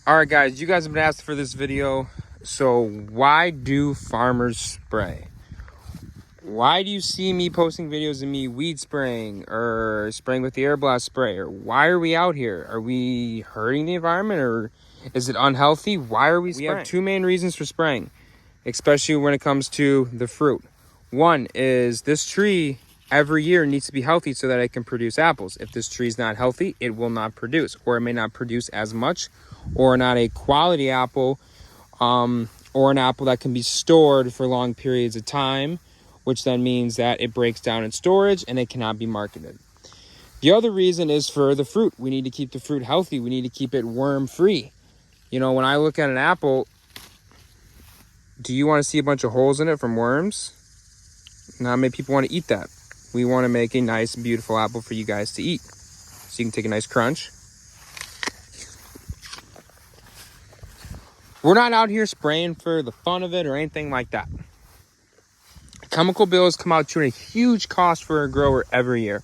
All right, guys, you guys have been asked for this video. So why do farmers spray? Why do you see me posting videos of me weed spraying or spraying with the air blast sprayer? Why are we out here? Are we hurting the environment or is it unhealthy? Why are we spraying? We have two main reasons for spraying, especially when it comes to the fruit. One is this tree every year needs to be healthy so that it can produce apples. If this tree is not healthy, it will not produce, or it may not produce as much, or not a quality apple, or an apple that can be stored for long periods of time, which then means that it breaks down in storage and it cannot be marketed. The other reason is for the fruit. We need to keep the fruit healthy. We need to keep it worm free. You know, when I look at an apple, do you want to see a bunch of holes in it from worms? Not many people want to eat that. We want to make a nice, beautiful apple for you guys to eat. So you can take a nice crunch. We're not out here spraying for the fun of it or anything like that. Chemical bills come out to a huge cost for a grower every year.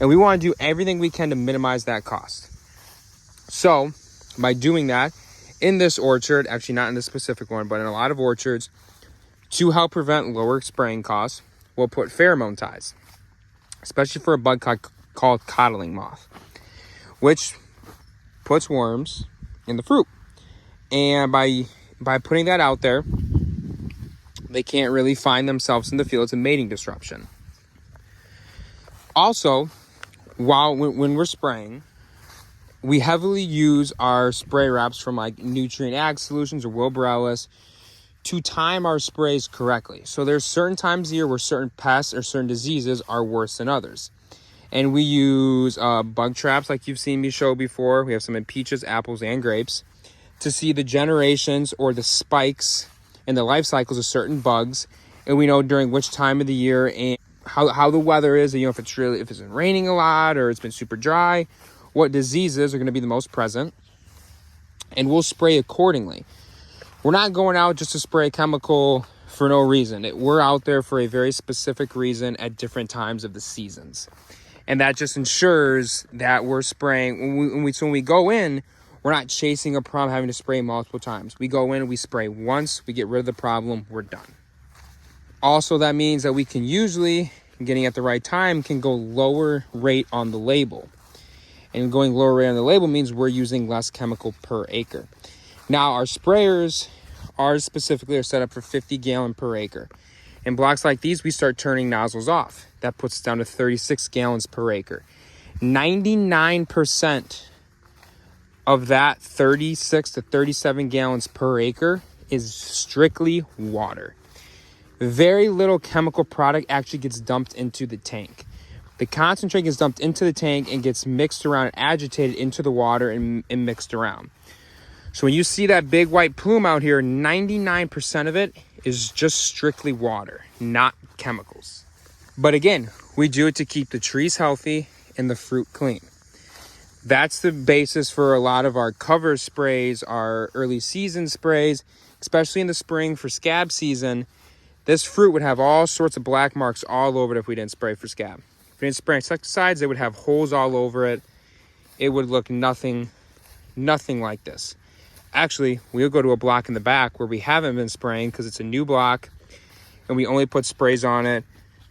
And we want to do everything we can to minimize that cost. So, by doing that, in this orchard, actually not in this specific one, but in a lot of orchards, to help prevent lower spraying costs, we'll put pheromone ties, especially for a bug called coddling moth, which puts worms in the fruit. And by putting that out there, they can't really find themselves in the field. It's a mating disruption. Also, when we're spraying, we heavily use our spray wraps from like Nutrient Ag Solutions or Wilbur-Ellis to time our sprays correctly. So there's certain times of year where certain pests or certain diseases are worse than others. And we use bug traps like you've seen me show before. We have some in peaches, apples, and grapes to see the generations or the spikes and the life cycles of certain bugs. And we know during which time of the year and how the weather is, you know, if it's been raining a lot or it's been super dry, what diseases are going to be the most present, and we'll spray accordingly. We're not going out just to spray a chemical for no reason. We're out there for a very specific reason at different times of the seasons. And that just ensures that we're spraying. When we go in, we're not chasing a problem having to spray multiple times. We go in, we spray once, we get rid of the problem, we're done. Also, that means that we can usually, getting at the right time, can go lower rate on the label. And going lower rate on the label means we're using less chemical per acre. Now, our sprayers, ours specifically, are set up for 50 gallon per acre. In blocks like these, we start turning nozzles off. That puts us down to 36 gallons per acre. 99% of that 36 to 37 gallons per acre is strictly water. Very little chemical product actually gets dumped into the tank. The concentrate gets dumped into the tank and gets mixed around and agitated into the water and mixed around. So when you see that big white plume out here, 99% of it is just strictly water, not chemicals. But again, we do it to keep the trees healthy and the fruit clean. That's the basis for a lot of our cover sprays, our early season sprays, especially in the spring for scab season. This fruit would have all sorts of black marks all over it if we didn't spray for scab. If we didn't spray insecticides, it would have holes all over it. It would look nothing like this. Actually, we'll go to a block in the back where we haven't been spraying because it's a new block and we only put sprays on it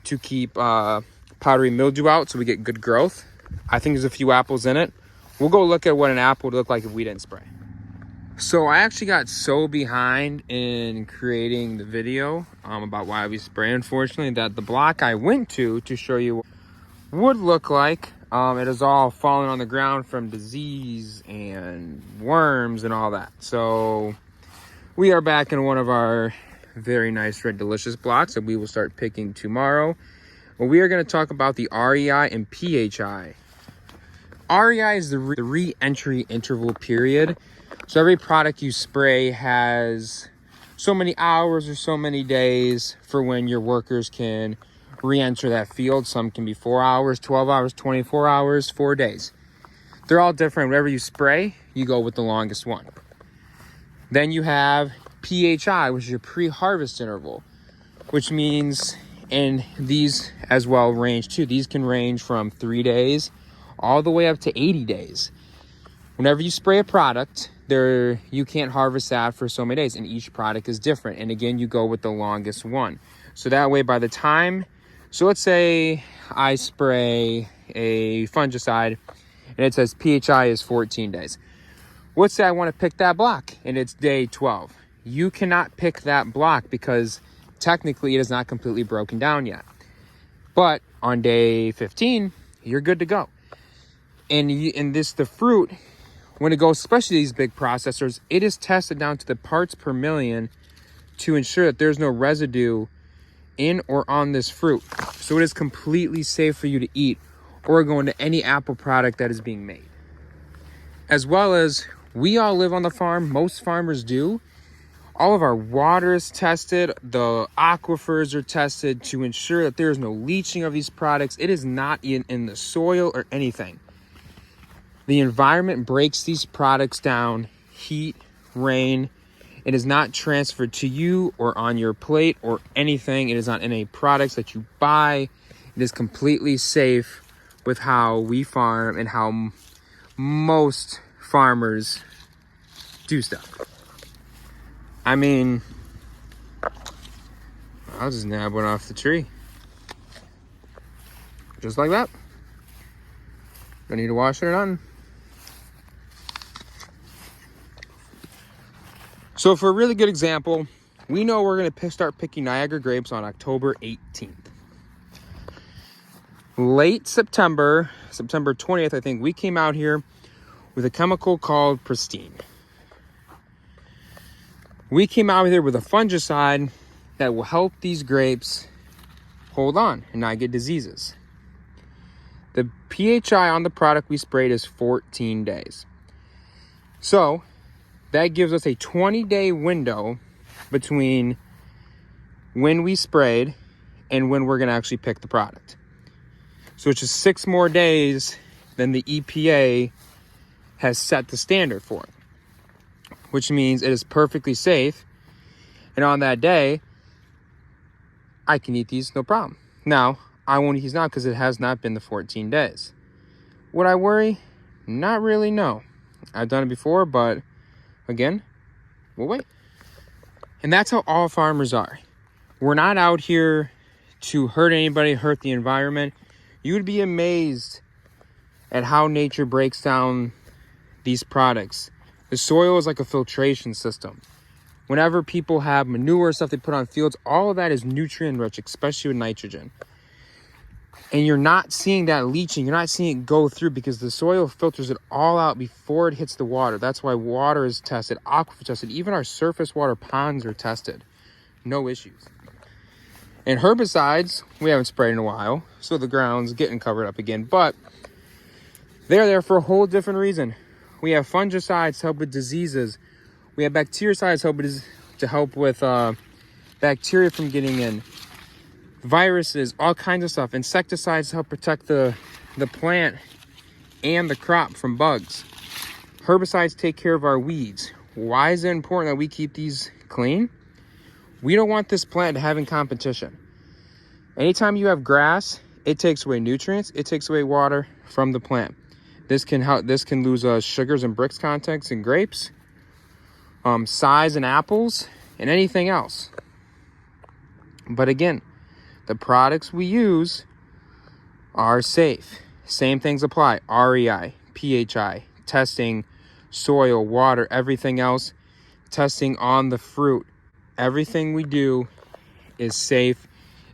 to keep powdery mildew out so we get good growth. I think there's a few apples in it. We'll go look at what an apple would look like if we didn't spray. So I actually got so behind in creating the video about why we spray, unfortunately, that the block I went to show you would look like it is all falling on the ground from disease and worms and all that. So we are back in one of our very nice red delicious blocks that we will start picking tomorrow. Well, we are going to talk about the REI and PHI. REI is the re-entry interval period. So every product you spray has so many hours or so many days for when your workers can re-enter that field. Some can be 4 hours, 12 hours, 24 hours, 4 days. They're all different. Whatever you spray, you go with the longest one. Then you have PHI, which is your pre-harvest interval, which means, and these as well range too. These can range from 3 days all the way up to 80 days. Whenever you spray a product, you can't harvest that for so many days, and each product is different. And again, you go with the longest one. So that way, by the time, so let's say I spray a fungicide and it says PHI is 14 days. Let's say I want to pick that block and it's day 12. You cannot pick that block because technically it is not completely broken down yet. But on day 15, you're good to go. And the fruit, when it goes, especially these big processors, it is tested down to the parts per million to ensure that there's no residue in or on this fruit. So it is completely safe for you to eat or go into any Apple product that is being made. As well as, we all live on the farm, most farmers do. All of our water is tested, the aquifers are tested to ensure that there is no leaching of these products. It is not in the soil or anything. The environment breaks these products down, heat, rain. It is not transferred to you or on your plate or anything. It is not in any products that you buy. It is completely safe with how we farm and how most farmers do stuff. I mean, I'll just nab one off the tree. Just like that. Don't need to wash it or nothing. So for a really good example, we know we're going to start picking Niagara grapes on October 18th. Late September 20th, I think, we came out here with a chemical called Pristine. We came out here with a fungicide that will help these grapes hold on and not get diseases. The PHI on the product we sprayed is 14 days. So that gives us a 20-day window between when we sprayed and when we're going to actually pick the product. So it's just 6 more days than the EPA has set the standard for it, which means it is perfectly safe. And on that day, I can eat these no problem. Now, I won't eat these now because it has not been the 14 days. Would I worry? Not really, no. I've done it before, but again, we'll wait. And that's how all farmers are. We're not out here to hurt anybody, hurt the environment. You would be amazed at how nature breaks down these products. The soil is like a filtration system. Whenever people have manure stuff they put on fields, all of that is nutrient rich, especially with nitrogen. And you're not seeing that leaching. You're not seeing it go through because the soil filters it all out before it hits the water. That's why water is tested, aquifer tested. Even our surface water ponds are tested. No issues. And herbicides, we haven't sprayed in a while, so the ground's getting covered up again. But they're there for a whole different reason. We have fungicides to help with diseases. We have bactericides to help with bacteria from getting in. Viruses, all kinds of stuff. Insecticides to help protect the plant and the crop from bugs. Herbicides take care of our weeds. Why is it important that we keep these clean? We don't want this plant having competition. Anytime you have grass, it takes away nutrients, it takes away water from the plant. This can lose sugars and Brix contents in grapes, size in apples, and anything else. But again, the products we use are safe. Same things apply. REI, PHI, testing, soil, water, everything else, testing on the fruit. Everything we do is safe.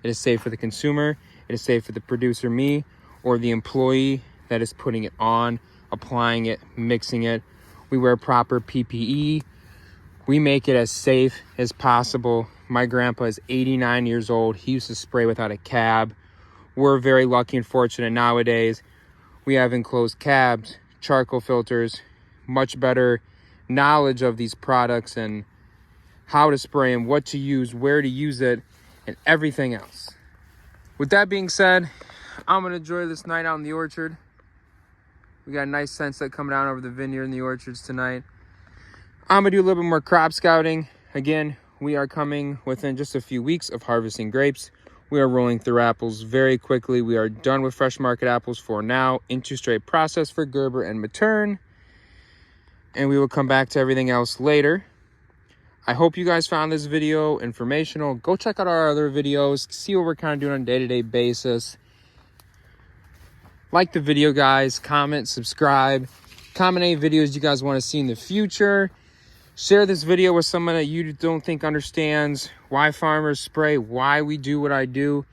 It is safe for the consumer. It is safe for the producer, me, or the employee that is putting it on, applying it, mixing it. We wear proper PPE. We make it as safe as possible. My grandpa is 89 years old. He used to spray without a cab. We're very lucky and fortunate nowadays. We have enclosed cabs, charcoal filters, much better knowledge of these products and how to spray them, what to use, where to use it, and everything else. With that being said, I'm going to enjoy this night out in the orchard. We got a nice sunset coming down over the vineyard and the orchards tonight. I'm going to do a little bit more crop scouting. Again, we are coming within just a few weeks of harvesting grapes. We are rolling through apples very quickly. We are done with fresh market apples for now, into straight process for Gerber and Matern. and we will come back to everything else later. I hope you guys found this video informational. Go check out our other videos, see what we're kind of doing on a day-to-day basis. Like the video, guys. Comment, subscribe. Comment any videos you guys want to see in the future. Share this video with someone that you don't think understands why farmers spray, why we do what I do.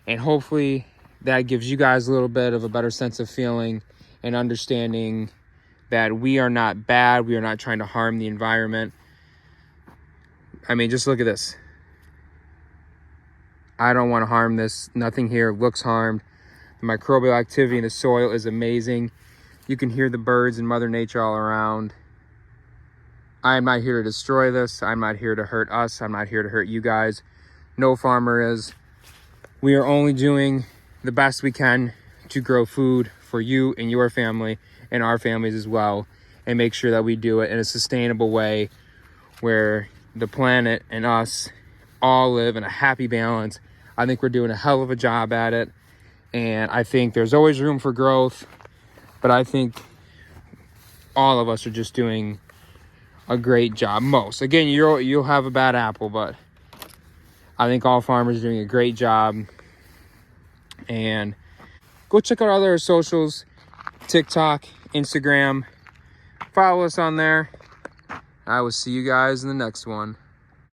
And hopefully that gives you guys a little bit of a better sense of feeling and understanding that we are not bad. We are not trying to harm the environment. I mean, just look at this. I don't want to harm this. Nothing here looks harmed. The microbial activity in the soil is amazing. You can hear the birds and Mother Nature all around. I am not here to destroy this. I'm not here to hurt us. I'm not here to hurt you guys. No farmer is. We are only doing the best we can to grow food for you and your family and our families as well, and make sure that we do it in a sustainable way where the planet and us all live in a happy balance. I think we're doing a hell of a job at it, and I think there's always room for growth, but I think all of us are just doing a great job. Most, again, you'll have a bad apple, but I think all farmers are doing a great job. And go check out our other socials, TikTok, Instagram. Follow us on there. I will see you guys in the next one.